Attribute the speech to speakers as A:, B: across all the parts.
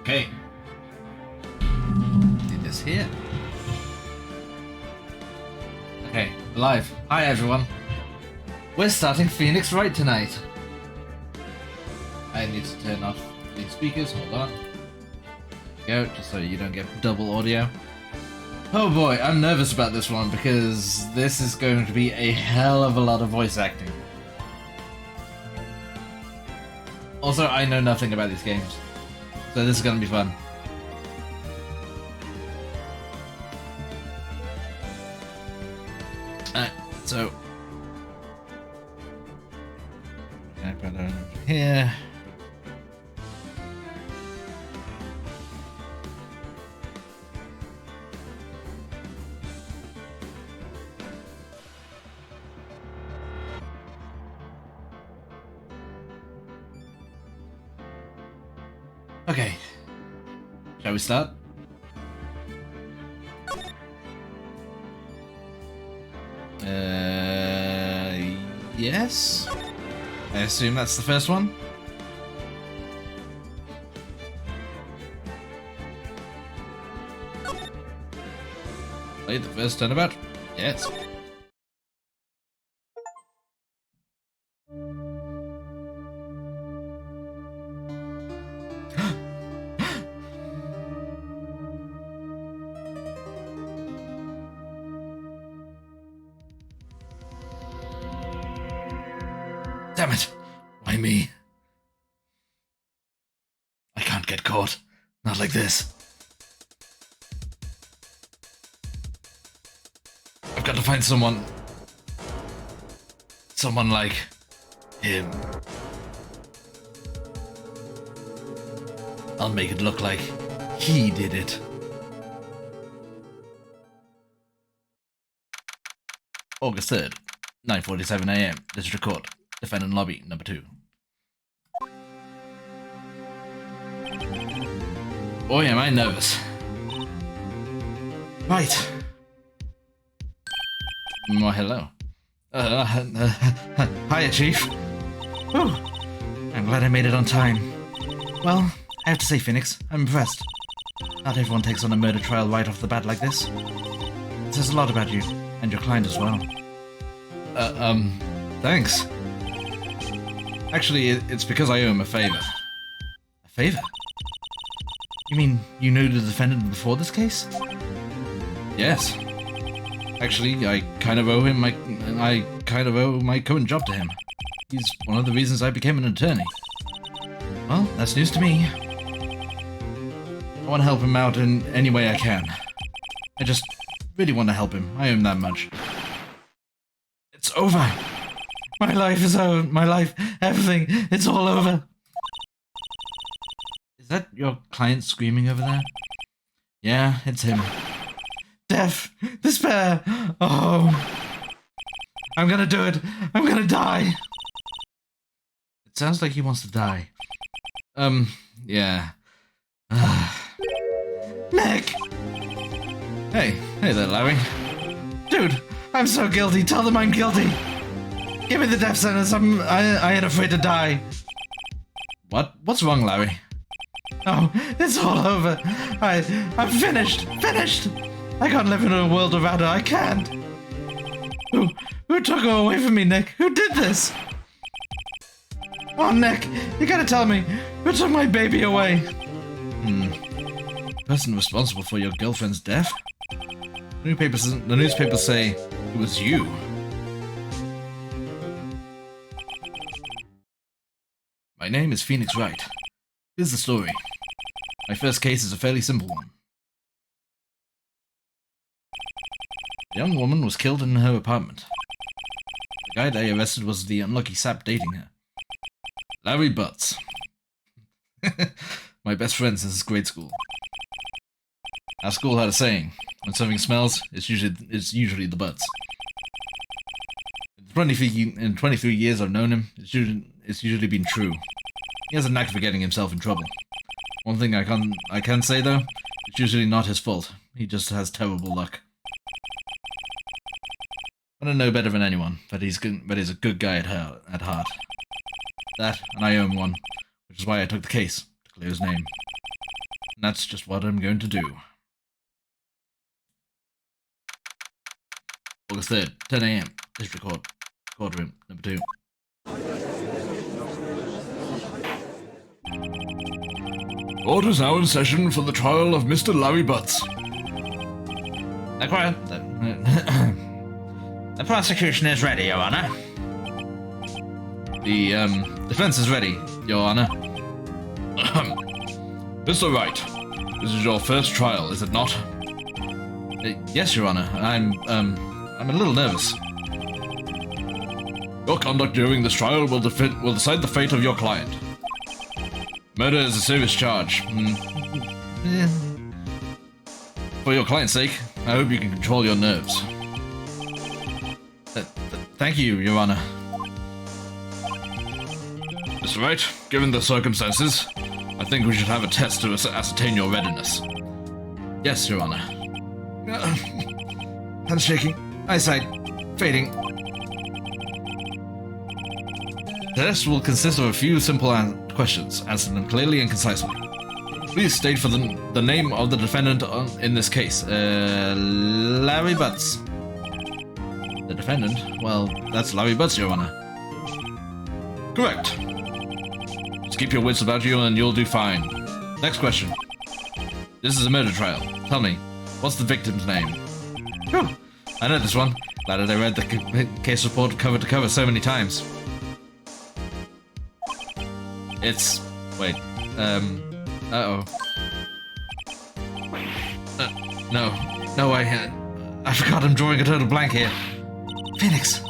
A: Okay. Do this here. Okay, live. Hi everyone. We're starting Phoenix Wright tonight. I need to turn off the speakers. Hold on. There we go, just so you don't get double audio. Oh boy, I'm nervous about this one because this is going to be a hell of a lot of voice acting. Also, I know nothing about these games, so this is going to be fun. Alright, so... I put that over here. Okay, shall we start? Yes? I assume that's the first one? Play the first turnabout? Yes. Damn it! Why me? I can't get caught. Not like this. I've got to find someone... someone like... him. I'll make it look like he did it. August 3rd, 9:47 AM, District Court. Defendant Lobby, number 2. Boy, am I nervous. Right. Well, hello. Hiya, Chief. Whew. I'm glad I made it on time. Well, I have to say, Phoenix, I'm impressed. Not everyone takes on a murder trial right off the bat like this. It says a lot about you, and your client as well. Thanks. Actually, it's because I owe him a favor. A favor? You mean you knew the defendant before this case? Yes. Actually, I kind of owe my current job to him. He's one of the reasons I became an attorney. Well, that's news to me. I want to help him out in any way I can. I just really want to help him. I owe him that much. It's over. My life is over. My life, everything, it's all over. Is that your client screaming over there? Yeah, it's him. Death, despair, oh. I'm gonna do it. I'm gonna die. It sounds like he wants to die. Yeah. Nick! Hey there, Larry. Dude, I'm so guilty. Tell them I'm guilty. Give me the death sentence. I ain't afraid to die. What? What's wrong, Larry? Oh, it's all over. I'm finished. Finished. I can't live in a world without her. I can't. Who took her away from me, Nick? Who did this? Oh, Nick, you gotta tell me. Who took my baby away? The person responsible for your girlfriend's death? The newspapers say it was you. My name is Phoenix Wright. Here's the story. My first case is a fairly simple one. A young woman was killed in her apartment. The guy they arrested was the unlucky sap dating her. Larry Butts. My best friend since grade school. Our school had a saying, when something smells, it's usually the butts. In 23 years I've known him, it's usually been true. He has a knack for getting himself in trouble. One thing I can say though, it's usually not his fault. He just has terrible luck. I don't know better than anyone that he's a good guy at heart. That, and I owe him one, which is why I took the case, to clear his name. And that's just what I'm going to do. August 3rd, 10 AM. District Court. Courtroom, number 2. Court is now in session for the trial of Mr. Larry Butts. The prosecution is ready, Your Honor. The defense is ready, Your Honor. Mr. Wright, this is your first trial, is it not? Yes, Your Honor. I'm a little nervous. Your conduct during this trial will decide the fate of your client. Murder is a serious charge. For your client's sake, I hope you can control your nerves. Thank you, Your Honor. Mr. Wright, given the circumstances, I think we should have a test to ascertain your readiness. Yes, Your Honor. Hands shaking, eyesight fading. The test will consist of a few simple questions. Answer them clearly and concisely. Please state for the name of the defendant in this case. Larry Butts. The defendant? Well, that's Larry Butts, Your Honor. Correct. Just keep your wits about you and you'll do fine. Next question. This is a murder trial. Tell me, what's the victim's name? Oh, I know this one. Glad that I read the case report cover to cover so many times. It's... wait. Uh-oh. No, I forgot I'm drawing a total blank here. Phoenix,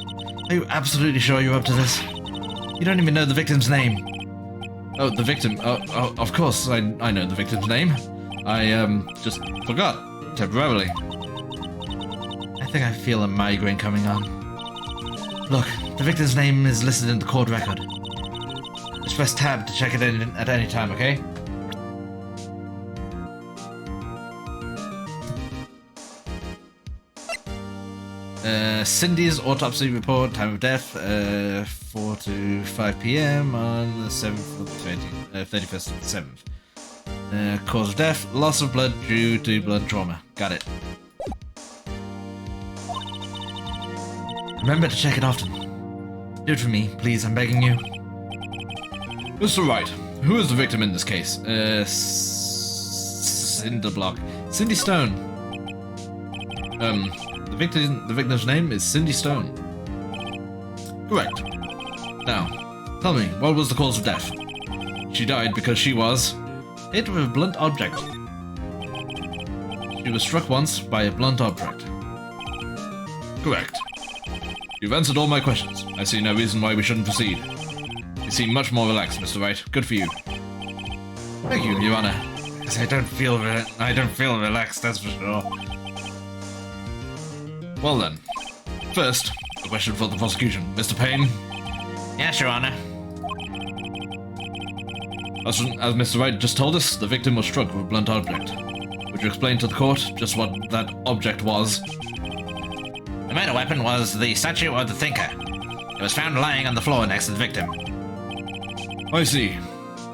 A: are you absolutely sure you're up to this? You don't even know the victim's name. Oh, the victim. Oh, of course, I know the victim's name. I, just forgot, temporarily. I think I feel a migraine coming on. Look, the victim's name is listed in the court record. Just press tab to check it at any time, okay? Cindy's autopsy report, time of death, 4 to 5 p.m. on the 7th of the 31st of the 7th. Cause of death, loss of blood due to blood trauma. Got it. Remember to check it often. Do it for me, please, I'm begging you. Mr. Wright, who is the victim in this case? Cinderblock. Cindy Stone. The victim's name is Cindy Stone. Correct. Now, tell me, what was the cause of death? She died because she was hit with a blunt object. She was struck once by a blunt object. Correct. You've answered all my questions. I see no reason why we shouldn't proceed. You seem much more relaxed, Mr. Wright. Good for you. Thank you, Your Honor. Because I don't feel relaxed, that's for sure. Well then, first, a question for the prosecution. Mr. Payne? Yes, Your Honor. As Mr. Wright just told us, the victim was struck with a blunt object. Would you explain to the court just what that object was? The murder weapon was the statue of the Thinker. It was found lying on the floor next to the victim. I see.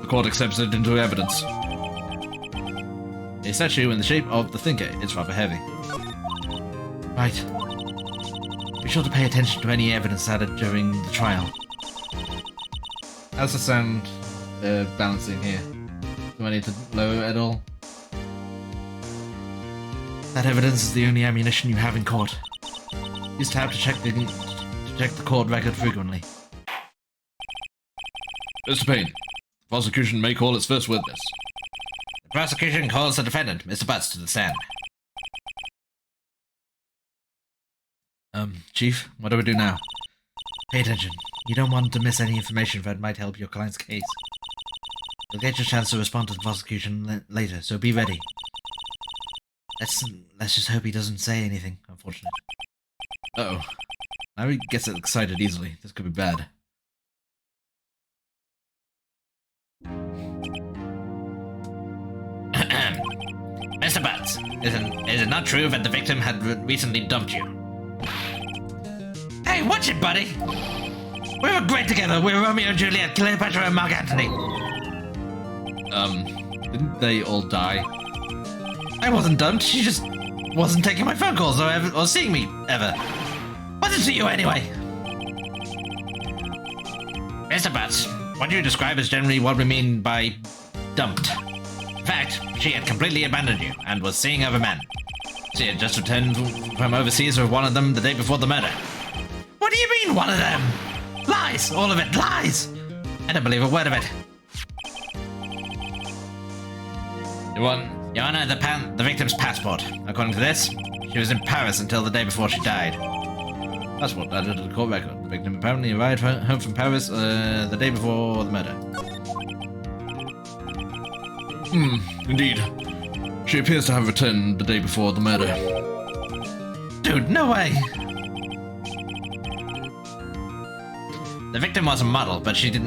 A: The court accepts it into evidence. A statue in the shape of the Thinker is rather heavy. Right. Be sure to pay attention to any evidence added during the trial. How's the sound balancing here? Do I need to lower it at all? That evidence is the only ammunition you have in court. Use tab to check the court record frequently. Mr. Payne, the prosecution may call its first witness. The prosecution calls the defendant, Mr. Butts, to the stand. Chief, what do we do now? Pay attention. You don't want to miss any information that might help your client's case. You'll get your chance to respond to the prosecution later, so be ready. Let's just hope he doesn't say anything, unfortunately. Uh-oh. Now he gets excited easily. This could be bad. Mr. Butts, is it not true that the victim had recently dumped you? Hey, watch it, buddy! We were great together. We were Romeo and Juliet, Cleopatra and Mark Antony. Didn't they all die? I wasn't dumped. She just wasn't taking my phone calls or seeing me ever. What's it to you anyway? Mr. Butts, what you describe is generally what we mean by dumped. In fact, she had completely abandoned you and was seeing other men. She had just returned from overseas with one of them the day before the murder. What do you mean, one of them? Lies! All of it, lies! I don't believe a word of it. Your Honor, the victim's passport. According to this, she was in Paris until the day before she died. Passport added to the court record. The victim apparently arrived home from Paris the day before the murder. Indeed. She appears to have returned the day before the murder. Dude, no way! The victim was a model, but did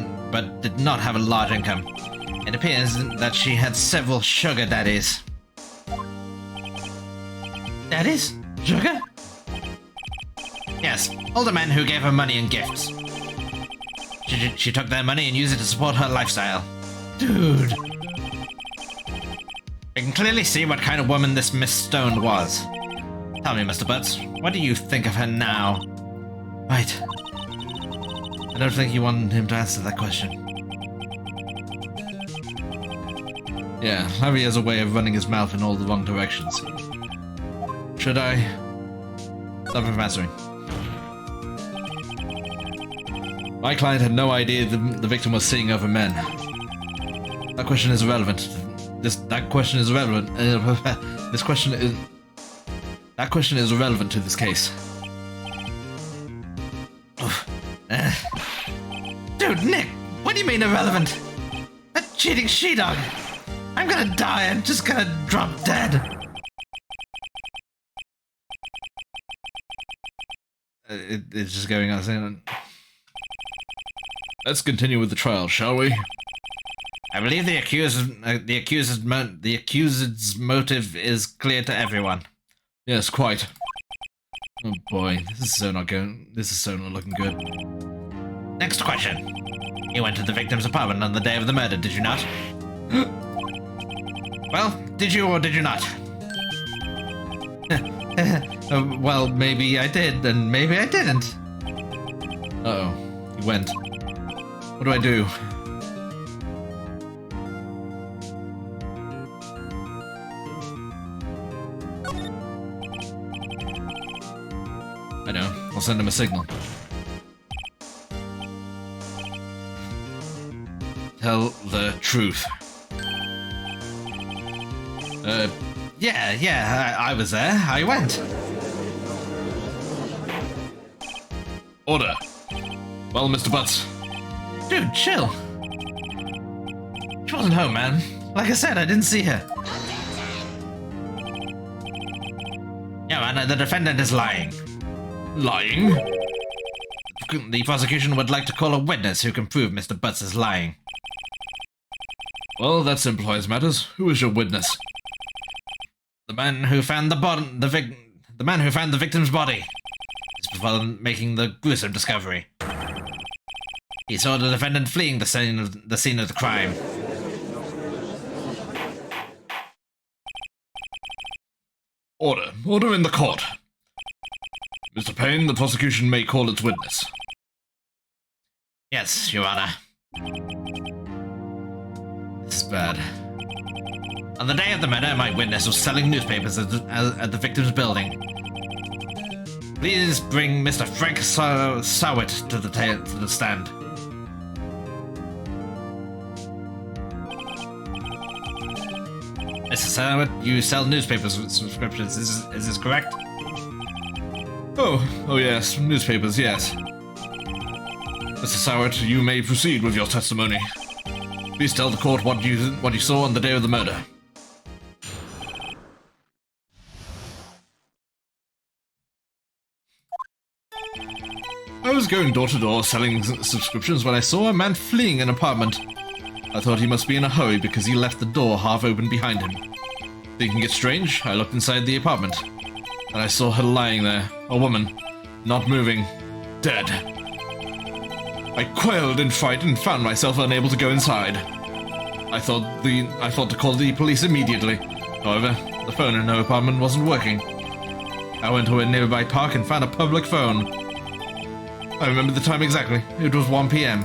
A: not have a large income. It appears that she had several sugar daddies. Daddies? Sugar? Yes, older men who gave her money and gifts. She took their money and used it to support her lifestyle. Dude. I can clearly see what kind of woman this Miss Stone was. Tell me, Mr. Butts, what do you think of her now? Right. I don't think you wanted him to answer that question. Yeah, Harry has a way of running his mouth in all the wrong directions. Should I? Stop him from answering. My client had no idea the victim was seeing other men. That question is irrelevant. That question is irrelevant to this case. Dude, Nick, what do you mean irrelevant? That cheating she-dog. I'm gonna die. I'm just gonna drop dead. It's just going on. Let's continue with the trial, shall we? I believe the accused's motive is clear to everyone. Yes, quite. Oh boy, this is so not looking good. Next question. You went to the victim's apartment on the day of the murder, did you not? Well, did you or did you not? Well, maybe I did, and maybe I didn't. Uh-oh, he went. What do I do? I know, I'll send him a signal. Tell the truth. Yeah, I was there. I went. Order. Well, Mr. Butts. Dude, chill. She wasn't home, man. Like I said, I didn't see her. Yeah, man, the defendant is lying. Lying? The prosecution would like to call a witness who can prove Mr. Butts is lying. Well, that simplifies matters. Who is your witness? The man who found the man who found the victim's body. Just before making the gruesome discovery. He saw the defendant fleeing the scene of the crime. Order. Order in the court. Mr. Payne, the prosecution may call its witness. Yes, Your Honor. This is bad. On the day of the murder, my witness was selling newspapers at the victim's building. Please bring Mr. Frank Sowett to the stand. Mr. Sowett, you sell newspapers with subscriptions, is this correct? Oh yes, newspapers, yes. Mr. Sowett, you may proceed with your testimony. Please tell the court what you saw on the day of the murder. I was going door to door selling subscriptions when I saw a man fleeing an apartment. I thought he must be in a hurry because he left the door half open behind him. Thinking it strange, I looked inside the apartment, and I saw her lying there, a woman, not moving, dead. I quailed in fright and found myself unable to go inside. I thought to call the police immediately. However, the phone in her apartment wasn't working. I went to a nearby park and found a public phone. I remember the time exactly. It was 1 p.m.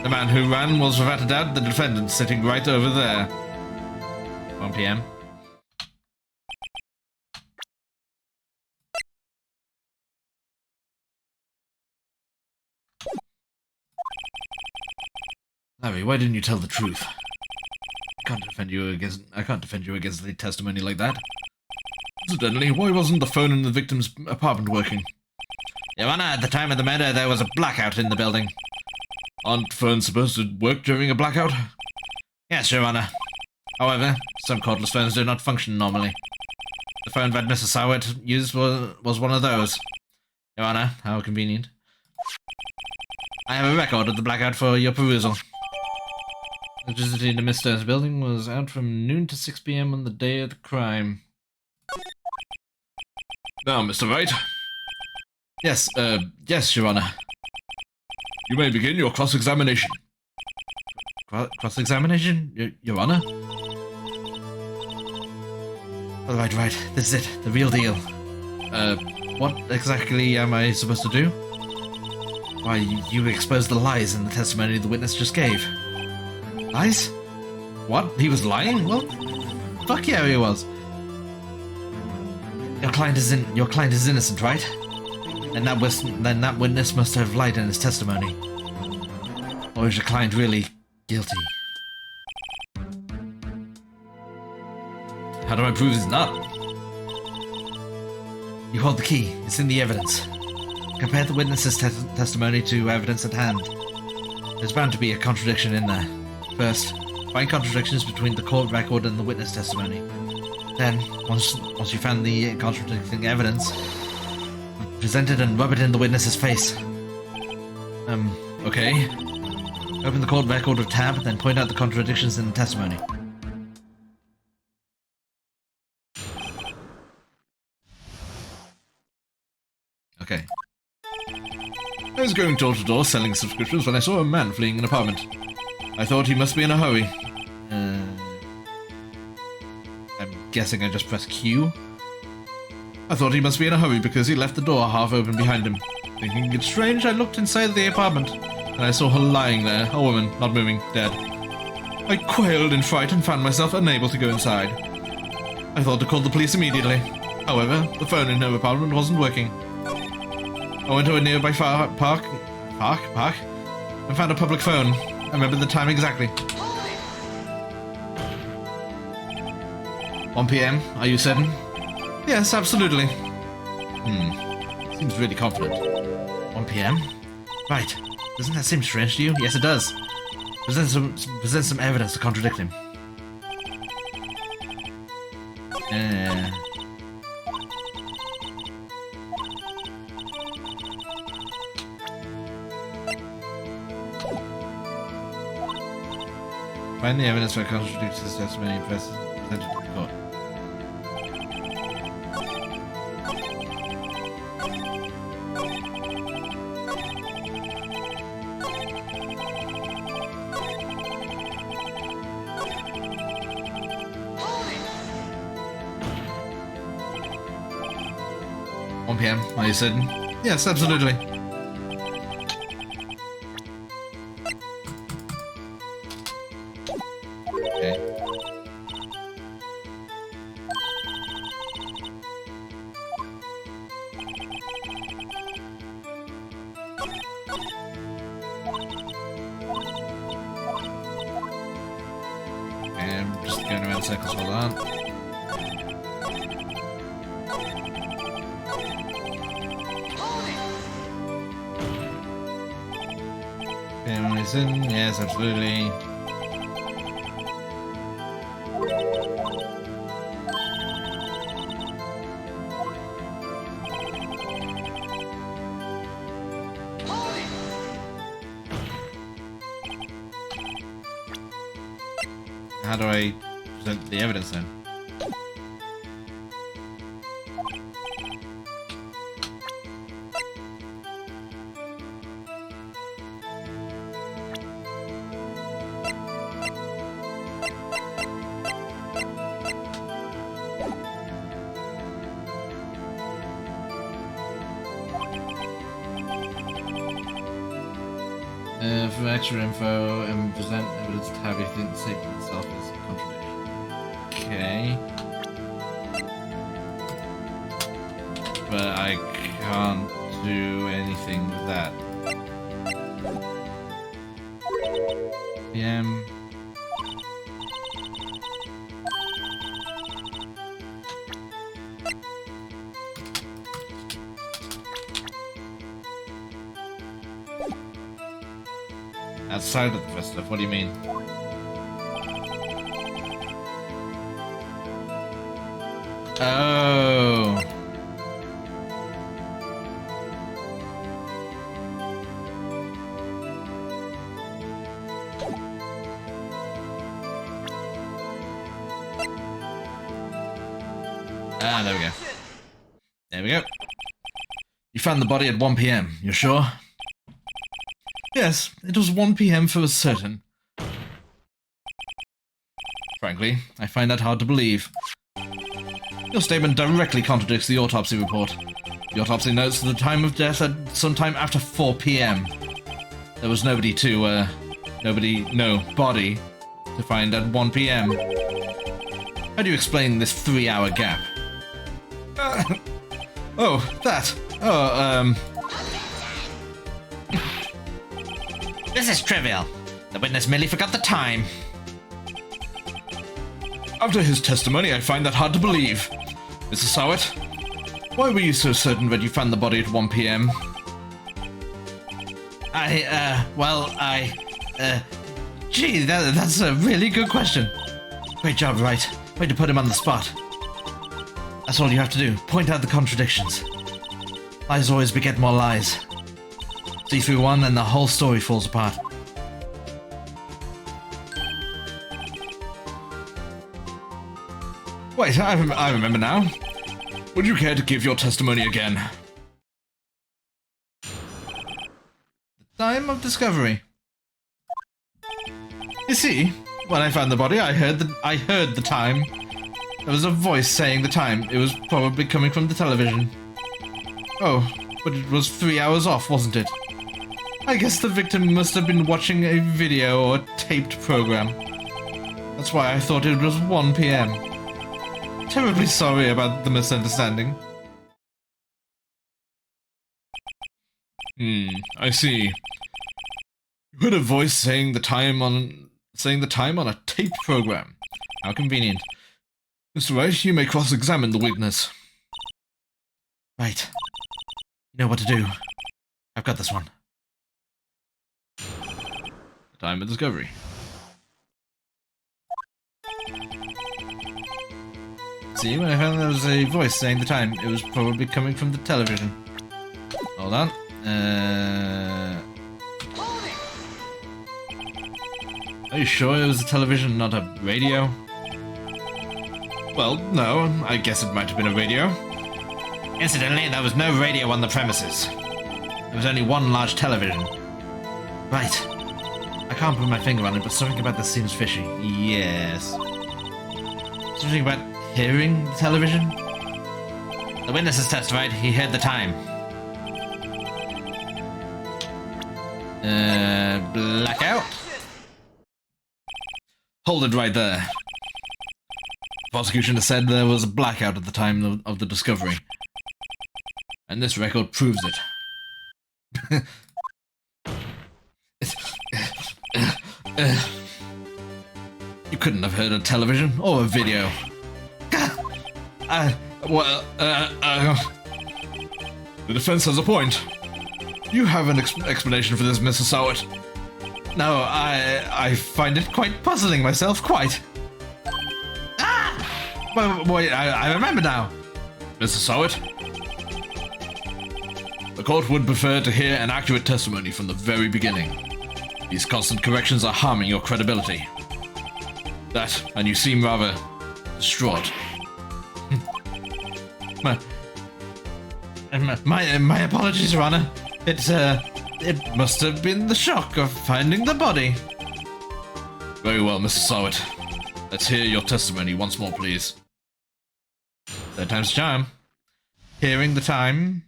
A: The man who ran was without a doubt the defendant, sitting right over there. 1 p.m. Larry, why didn't you tell the truth? I can't defend you against the testimony like that. Incidentally, why wasn't the phone in the victim's apartment working? Your Honor, at the time of the murder, there was a blackout in the building. Aren't phones supposed to work during a blackout? Yes, Your Honor. However, some cordless phones do not function normally. The phone that Mr. Sowett used was one of those. Your Honor, how convenient. I have a record of the blackout for your perusal. Electricity in the Mr. building was out from noon to 6 p.m. on the day of the crime. Now, Mr. Wright. Yes, Your Honor. You may begin your cross-examination. Cross-examination, Your Honor? All right, this is it, the real deal. What exactly am I supposed to do? Why, you exposed the lies in the testimony the witness just gave. Lies? What? He was lying? Well, fuck yeah, he was. Your client is innocent, right? Then that witness must have lied in his testimony. Or is your client really guilty? How do I prove he's not? You hold the key. It's in the evidence. Compare the witness's testimony to evidence at hand. There's bound to be a contradiction in there. First, find contradictions between the court record and the witness testimony. Then, once you found the contradicting evidence, present it and rub it in the witness's face. Okay. Open the court record or tab, then point out the contradictions in the testimony. Okay. I was going door to door selling subscriptions when I saw a man fleeing an apartment. I thought he must be in a hurry. I'm guessing I just pressed Q. I thought he must be in a hurry because he left the door half open behind him. Thinking it strange, I looked inside the apartment, and I saw her lying there, a woman, not moving, dead. I quailed in fright and found myself unable to go inside. I thought to call the police immediately. However, the phone in her apartment wasn't working. I went to a nearby park, and found a public phone. I remember the time exactly. 1 p.m., are you certain? Yes, absolutely. Seems really confident. 1 p.m.? Right. Doesn't that seem strange to you? Yes, it does. Present some evidence to contradict him. Find the evidence that contradicts his testimony and present it to the court. PM, are you certain? Yes, absolutely. Okay. I'm just going around circles, hold on. Yes, absolutely. How do I present the evidence then? for extra info and present evidence to have you think the statement itself is a contradiction. Okay. But I can't do anything with that. PM. Outside of the festive, what do you mean? Oh. Ah, there we go. There we go. You found the body at 1 PM, you're sure? Yes, it was 1 PM for certain. Frankly, I find that hard to believe. Your statement directly contradicts the autopsy report. The autopsy notes the time of death at sometime after 4 PM. There was no body to find at 1 PM. How do you explain this 3-hour gap? This is trivial. The witness merely forgot the time. After his testimony, I find that hard to believe. Mr. Sowett, why were you so certain that you found the body at 1 PM? Gee, that's a really good question. Great job, Wright. Way to put him on the spot. That's all you have to do. Point out the contradictions. Lies always beget more lies. See through one and the whole story falls apart. Wait, I remember now. Would you care to give your testimony again? The time of discovery. You see, when I found the body, I heard the time. There was a voice saying the time. It was probably coming from the television. Oh, but it was 3 hours off, wasn't it? I guess the victim must have been watching a video or a taped program. That's why I thought it was 1 PM. Terribly sorry about the misunderstanding. I see. You heard a voice saying the time on a taped program. How convenient. Mr. Wright, you may cross-examine the witness. Right. You know what to do. I've got this one. The time of discovery. See, when I found there was a voice saying the time, it was probably coming from the television. Hold on. Are you sure it was a television, not a radio? Well, no, I guess it might have been a radio. Incidentally, there was no radio on the premises. There was only one large television. Right. I can't put my finger on it, but something about this seems fishy. Yes. Something about hearing the television? The witness has testified he heard the time. Blackout? Hold it right there. The prosecution has said there was a blackout at the time of the discovery. And this record proves it. You couldn't have heard a television or a video. The defense has a point. You have an explanation for this, Mr. Sowett. No, I find it quite puzzling myself, quite. Wait, I remember now. Mr. Sowett? The court would prefer to hear an accurate testimony from the very beginning. These constant corrections are harming your credibility. That, and you seem rather distraught. My apologies, Your Honor. It must have been the shock of finding the body. Very well, Mr. Sowett. Let's hear your testimony once more, please. Third time's a charm. Hearing the time.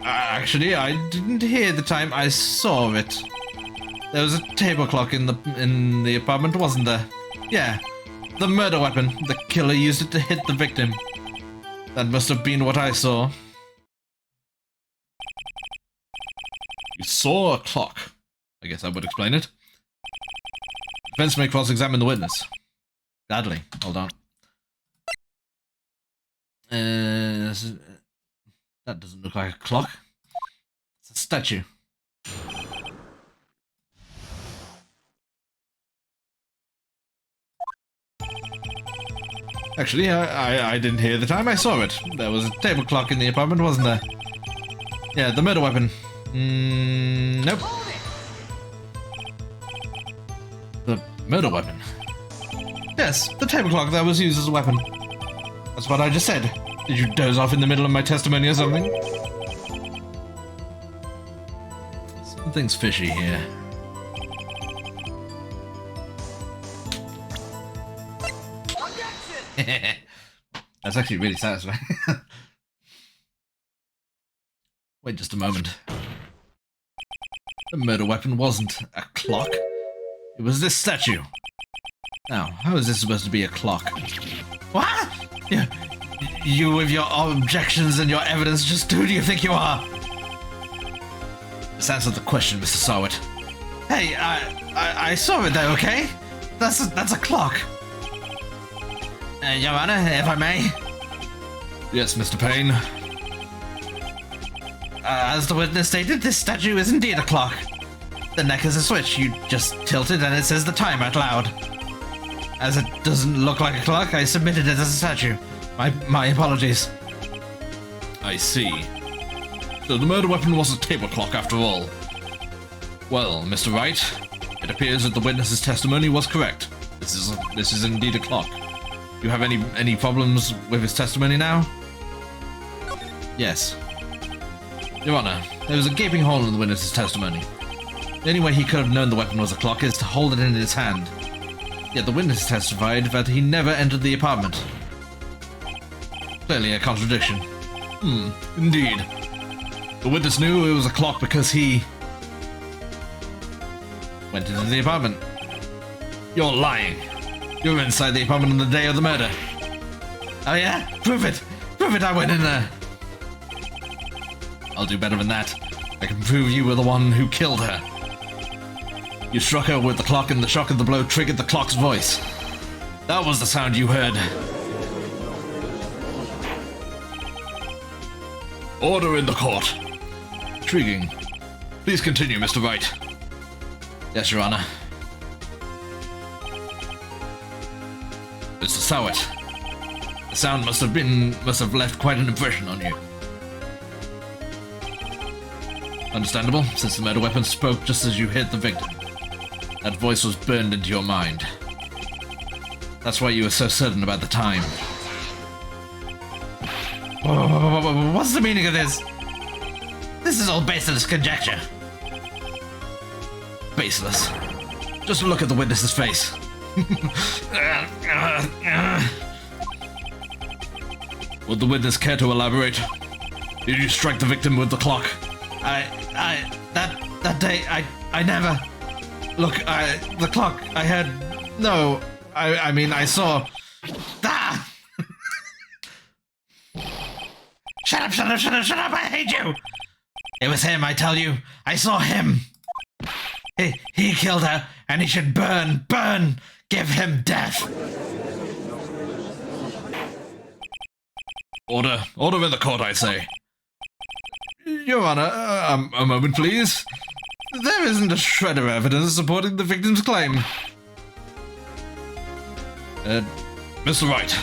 A: Actually, I didn't hear the time. I saw it. There was a table clock in the apartment, wasn't there? Yeah, the murder weapon. The killer used it to hit the victim. That must have been what I saw. You saw a clock. I guess I would explain it. Defense may cross-examine the witness. Gladly. Hold on. That doesn't look like a clock. It's a statue. Actually, I didn't hear the time. I saw it. There was a table clock in the apartment, wasn't there? Yeah, the murder weapon. Nope. The murder weapon. Yes, the table clock that was used as a weapon. That's what I just said. Did you doze off in the middle of my testimony or something? Something's fishy here. That's actually really satisfying. Wait just a moment. The murder weapon wasn't a clock. It was this statue. Now, how is this supposed to be a clock? What? You with your objections and your evidence, just who do you think you are? Just answer the question, Mr. Sarwit. Hey, I saw it though, okay? That's a clock. Your Honor, if I may? Yes, Mr. Payne. As the witness stated, this statue is indeed a clock. The neck is a switch. You just tilt it and it says the time out loud. As it doesn't look like a clock, I submitted it as a statue. My apologies. I see. So the murder weapon was a table clock after all. Well, Mr. Wright, it appears that the witness's testimony was correct. This is indeed a clock. Do you have any problems with his testimony now? Yes. Your Honor, there was a gaping hole in the witness's testimony. The only way he could have known the weapon was a clock is to hold it in his hand. Yet the witness testified that he never entered the apartment. Clearly a contradiction. Indeed. The witness knew it was a clock because he went into the apartment. You're lying. You were inside the apartment on the day of the murder. Oh yeah? Prove it! Prove it I went in there! I'll do better than that. I can prove you were the one who killed her. You struck her with the clock and the shock of the blow triggered the clock's voice. That was the sound you heard. Order in the court. Intriguing. Please continue, Mr. Wright. Yes, Your Honor. Mr. Sarwit. The sound must have left quite an impression on you. Understandable, since the murder weapon spoke just as you hit the victim. That voice was burned into your mind. That's why you were so certain about the time. What's the meaning of this? This is all based on this conjecture. Baseless. Just look at the witness's face. Would the witness care to elaborate? Did you strike the victim with the clock? That day, I never... Look, the clock, I had... No, I mean, I saw... Ah! Shut up, shut up, shut up, shut up, I hate you! It was him, I tell you. I saw him. He killed her, and he should burn, burn! Give him death! Order in the court, I say. Your Honor, a moment, please. There isn't a shred of evidence supporting the victim's claim. Mr. Wright,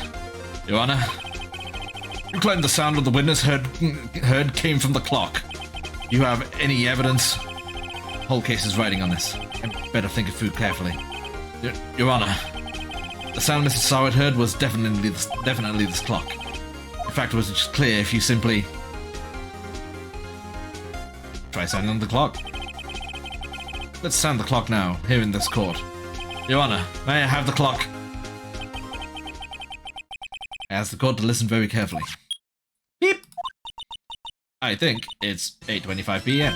A: Your Honor, you claim the sound of the witness heard came from the clock. Do you have any evidence? The whole case is riding on this. I better think it through carefully. Your Honor, the sound Mr. Sarwit heard was definitely this clock. In fact, it was just clear if you simply try sounding the clock. Let's sound the clock now, here in this court. Your Honor, may I have the clock? I ask the court to listen very carefully. Beep! I think it's 8:25 p.m.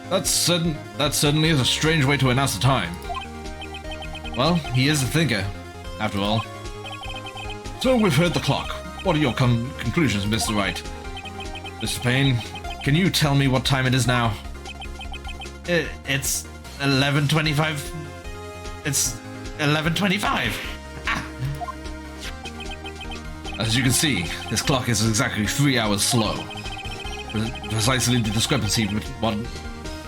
A: That certainly is a strange way to announce the time. Well, he is a thinker, after all. So we've heard the clock. What are your conclusions, Mr. Wright? Mr. Payne, can you tell me what time it is now? It's 11:25. It's 11:25. Ah. As you can see, this clock is exactly 3 hours slow. Precisely the discrepancy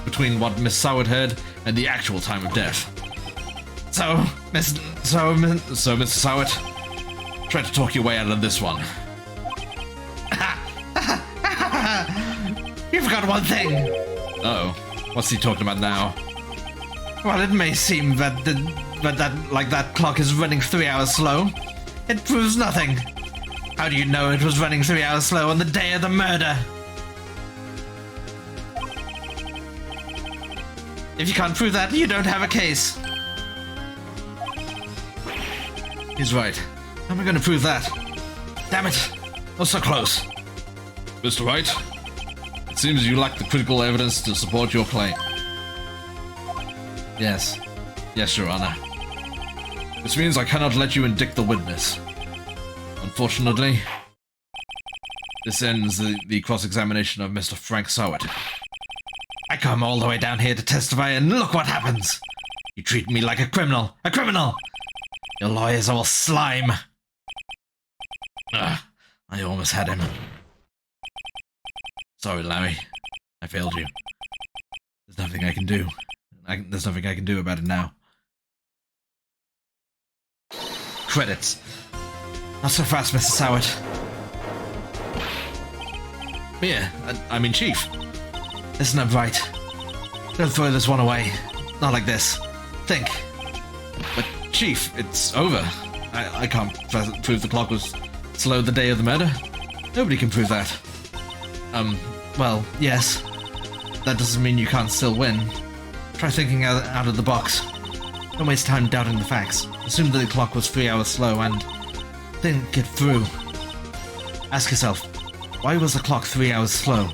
A: between what Miss Soward heard and the actual time of death. So, Mr. Soward, try to talk your way out of this one. You forgot one thing. Uh-oh. What's he talking about now? Well, it may seem that that clock is running 3 hours slow. It proves nothing. How do you know it was running 3 hours slow on the day of the murder? If you can't prove that, you don't have a case. He's right. How am I going to prove that? Damn it! Oh, so close. Mr. Wright, it seems you lack the critical evidence to support your claim. Yes. Yes, Your Honor. This means I cannot let you indict the witness. Unfortunately, this ends the cross-examination of Mr. Frank Soward. I come all the way down here to testify, and look what happens! You treat me like a criminal! A criminal! Your lawyer's all slime! Ugh, I almost had him. Sorry, Larry. I failed you. There's nothing I can do. There's nothing I can do about it now. Credits. Not so fast, Mr. Soward. Here, I mean, Chief. Listen up, Wright. Don't throw this one away. Not like this. Think. But, Chief, it's over. I can't prove the clock was slow the day of the murder. Nobody can prove that. Well, yes. That doesn't mean you can't still win. Try thinking out of the box. Don't waste time doubting the facts. Assume that the clock was 3 hours slow and think it through. Ask yourself, why was the clock 3 hours slow?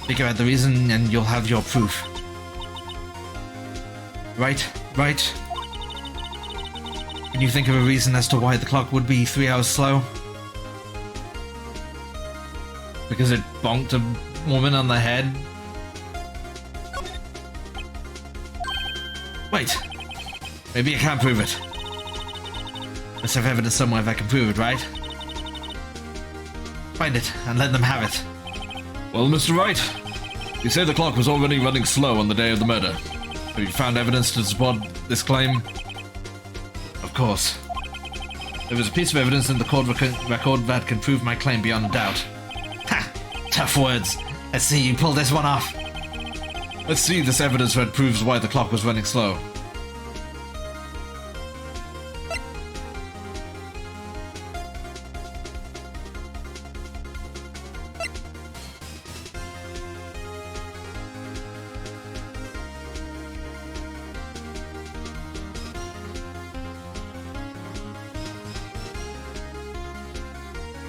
A: Figure out the reason and you'll have your proof. Right? Can you think of a reason as to why the clock would be 3 hours slow? Because it bonked a woman on the head? Wait. Maybe I can't prove it. Must have evidence somewhere that can prove it, right? Find it and let them have it. Well, Mr. Wright, you say the clock was already running slow on the day of the murder. Have you found evidence to support this claim? Of course. There is a piece of evidence in the court record that can prove my claim beyond a doubt. Ha! Tough words. Let's see you pull this one off. Let's see this evidence that proves why the clock was running slow.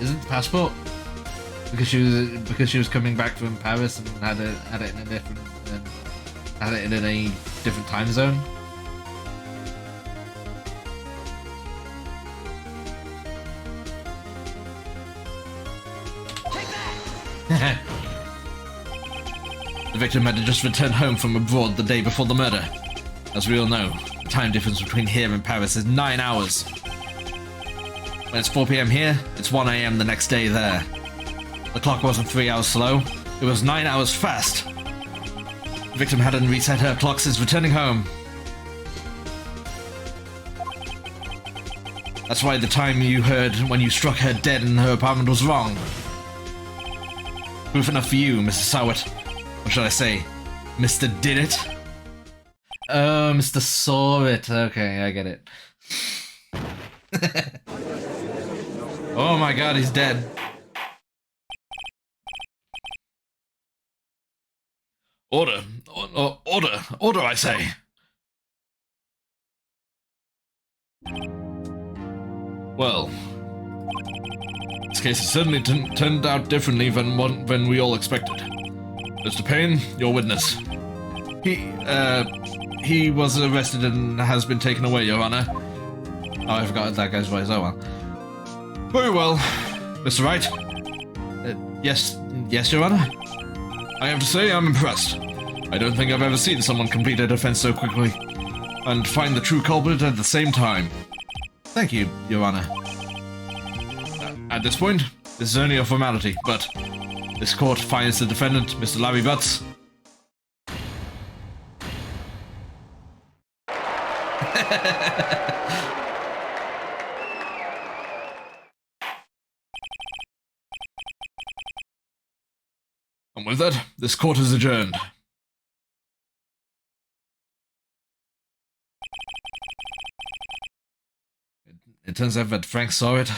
A: Isn't the passport? Because she was coming back from Paris and had it in a different time zone. Take that! The victim had just returned home from abroad the day before the murder. As we all know, the time difference between here and Paris is 9 hours. When it's 4 p.m. here, it's 1 a.m. the next day there. The clock wasn't 3 hours slow, it was 9 hours fast. The victim hadn't reset her clock since returning home. That's why the time you heard when you struck her dead in her apartment was wrong. Proof enough for you, Mr. Soward. What should I say? Mr. Did It? Oh, Mr. Saw It. Okay, I get it. Oh my god, he's dead. Order. Order, I say. Well, This case has certainly turned out differently than we all expected. Mr. Payne, your witness. He was arrested and has been taken away, Your Honor. Oh, I forgot that guy's voice. Oh well. Very well. Mr. Wright? Yes, Your Honor? I have to say I'm impressed. I don't think I've ever seen someone complete a defense so quickly and find the true culprit at the same time. Thank you, Your Honor. At this point, this is only a formality, but this court finds the defendant, Mr. Larry Butts. And with that, this court is adjourned. It turns out that Frank saw it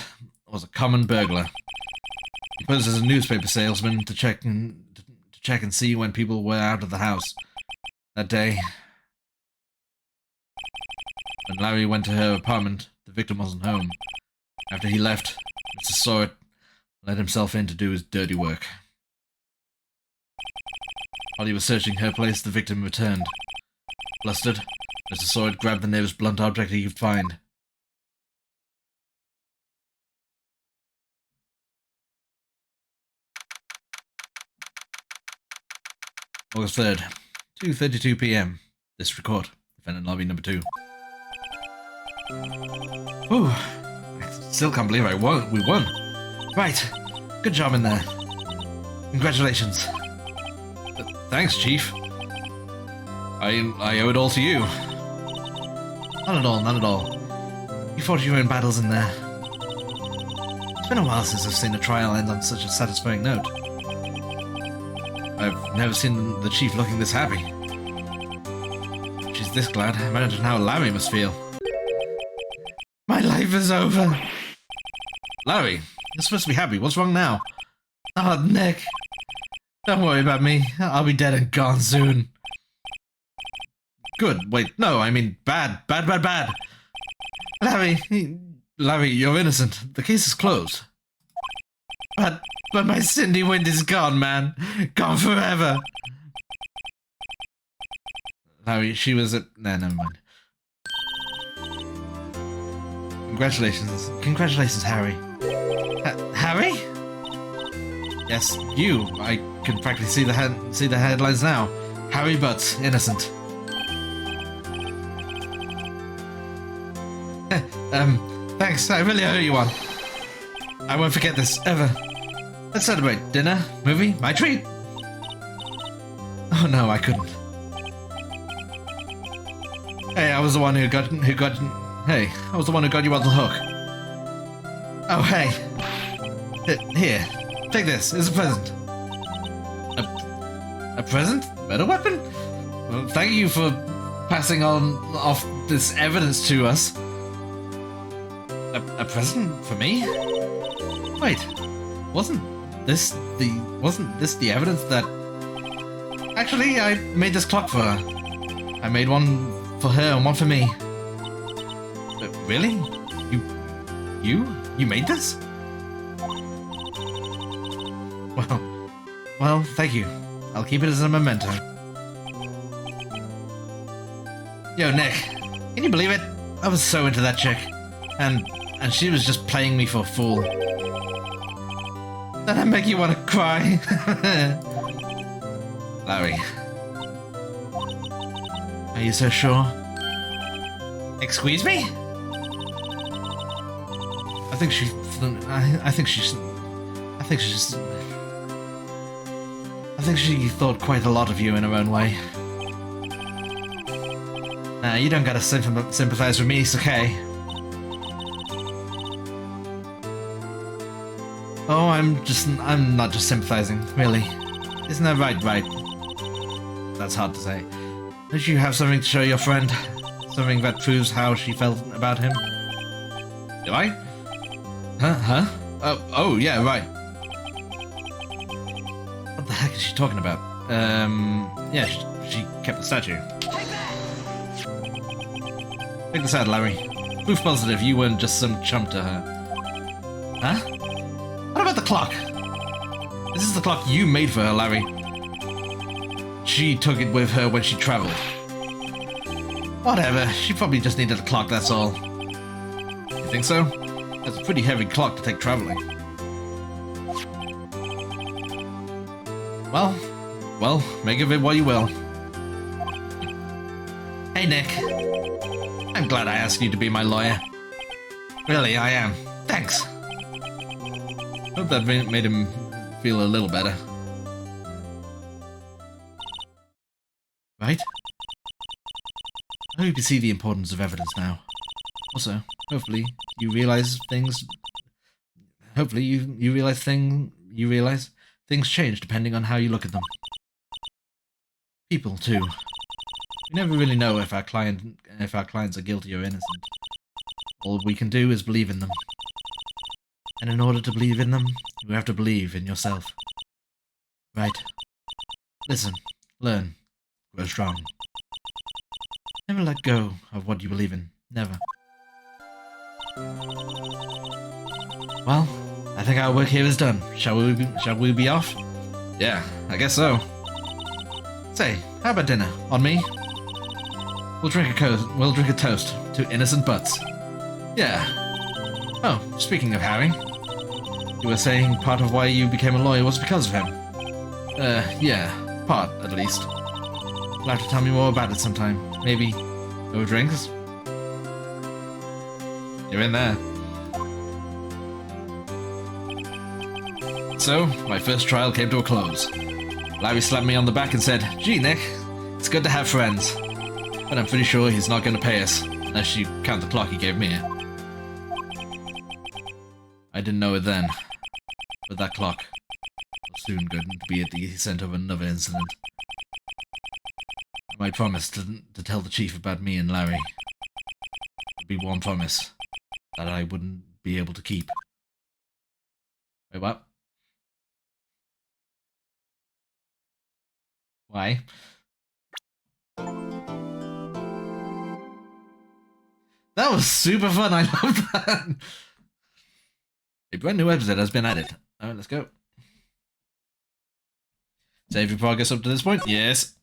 A: was a common burglar. He posed as a newspaper salesman to check and see when people were out of the house. That day, when Larry went to her apartment, the victim wasn't home. After he left, Mr. Sawyer let himself in to do his dirty work. While he was searching her place, the victim returned. Flustered, Mr. Sawyer grabbed the nearest blunt object he could find. August 3rd, 2:32 p.m. District Court, Defendant Lobby Number 2. Ooh, I still can't believe we won. Right, good job in there. Congratulations. Thanks, Chief. I owe it all to you. Not at all, not at all. You fought your own battles in there. It's been a while since I've seen a trial end on such a satisfying note. I've never seen the Chief looking this happy. She's this glad. Imagine how Larry must feel. My life is over. Larry, you're supposed to be happy. What's wrong now? Oh, Nick. Don't worry about me. I'll be dead and gone soon. Good. Wait, no, I mean bad. Bad, bad, bad. Larry, you're innocent. The case is closed. But my Cindy Wind is gone, man. Gone forever. Larry, she was at... Nah, never mind. Congratulations. Congratulations, Harry. Harry? Yes, you. I can practically see the headlines now. Harry Butts, innocent. Thanks. I really owe you one. I won't forget this, ever. Let's celebrate. Dinner, movie, my treat. Oh no, I couldn't. Hey, I was the one who got Hey, I was the one who got you on the hook. Oh, hey. Here, take this. It's a present. A present? Better weapon? Well, thank you for passing off this evidence to us. A present for me? Wait, wasn't this the evidence that... Actually, I made this clock for her. I made one for her and one for me. Really? You made this? Well, thank you. I'll keep it as a memento. Yo, Nick, can you believe it? I was so into that chick. And she was just playing me for a fool. Did I make you want to cry? Larry. Are you so sure? Excuse me? I think she thought quite a lot of you in her own way. Nah, you don't gotta sympathize with me, it's okay. Oh, I'm not just sympathizing, really. Isn't that right? That's hard to say. Don't you have something to show your friend? Something that proves how she felt about him? Do I? Huh? Oh, yeah, right. What the heck is she talking about? Yeah, she kept the statue. Check this out, Larry. Proof positive you weren't just some chump to her. Huh? the clock. This is the clock you made for her, Larry. She took it with her when she traveled. Whatever, she probably just needed a clock, that's all. You think so? That's a pretty heavy clock to take traveling. Well, make of it what you will. Hey, Nick. I'm glad I asked you to be my lawyer. Really, I am. Thanks. Hope that made him feel a little better. Right? I hope you see the importance of evidence now. Also, hopefully you realize things. Hopefully you realize things change depending on how you look at them. People too. We never really know if our clients are guilty or innocent. All we can do is believe in them. And in order to believe in them, you have to believe in yourself. Right. Listen, learn, grow strong. Never let go of what you believe in. Never. Well, I think our work here is done. Shall we be off? Yeah, I guess so. Say, how about dinner? On me? We'll drink a toast to innocent butts. Yeah. Oh, speaking of Harry, you were saying part of why you became a lawyer was because of him. Yeah, part at least. You'll have to tell me more about it sometime. Maybe over drinks? You're in there. So, my first trial came to a close. Larry slapped me on the back and said, "Gee, Nick, it's good to have friends. But I'm pretty sure he's not going to pay us, unless you count the clock he gave me." I didn't know it then, but that clock was soon going to be at the center of another incident. My promise to tell the chief about me and Larry would be one promise that I wouldn't be able to keep. Wait, what? Why? That was super fun, I love that! A brand new episode has been added. Alright, let's go. Save your progress up to this point? Yes.